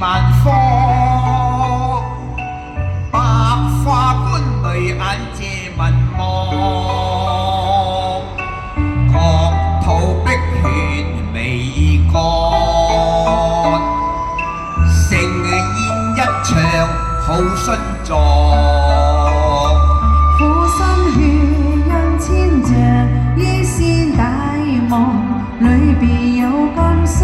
萬科，百花般淚眼借民望，國土碧血未乾，盛宴一場好殉葬。苦心血印千丈，依先大望，裏別有感傷。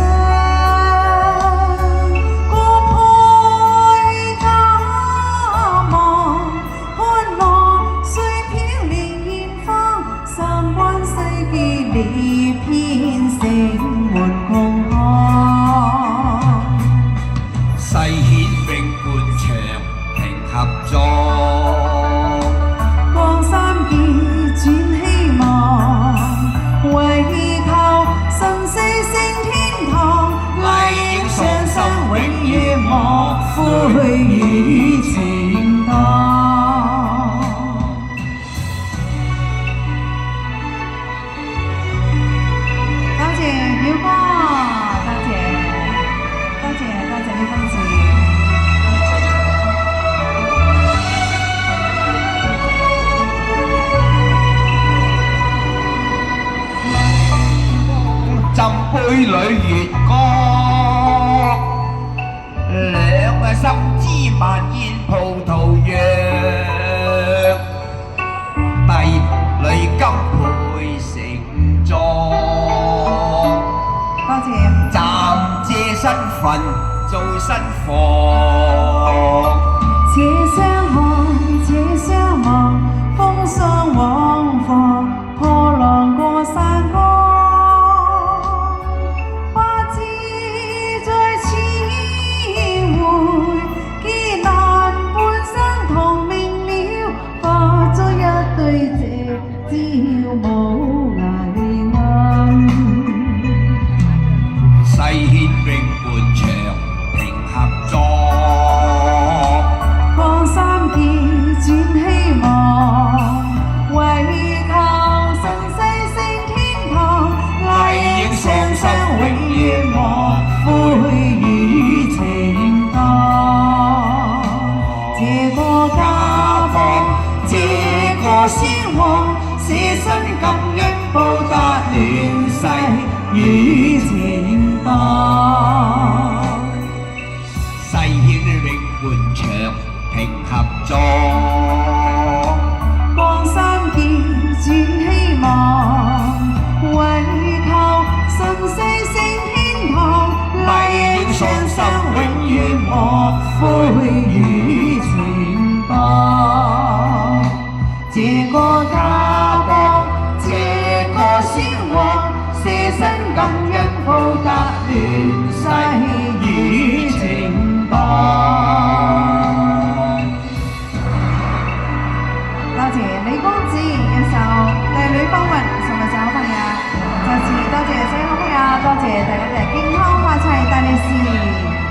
偏城門窮巷，誓顯永伴長平合作，江山易轉希望，為求神世升天堂，麗影雙生永遠莫悔與情當。表哥，多謝呢封字。斟杯裏月光，兩心知萬煙葡萄釀，帝女金配盛裝。暫借身份做新房，且相看且相望，風霜往復，破浪過山崗。不知在此回，艱難半生同命了，化咗一對夕照無涯暗。誓顯永伴長平合作，江山易轉希望，為求神世升天堂，麗影雙生永遠莫悔與情當。這個家邦，這個先王，捨身感恩報答亂世與情當。誓顯永伴長平合作，江山易轉希望，為求神世升天堂，麗影雙生永遠莫悔與情當。這個家邦，這個先王，捨身感恩報答亂世與情當。多謝李公子一首《帝女風雲》送俾所有朋友，再次多謝所有好朋友，多謝大家嘅健康發財大利是。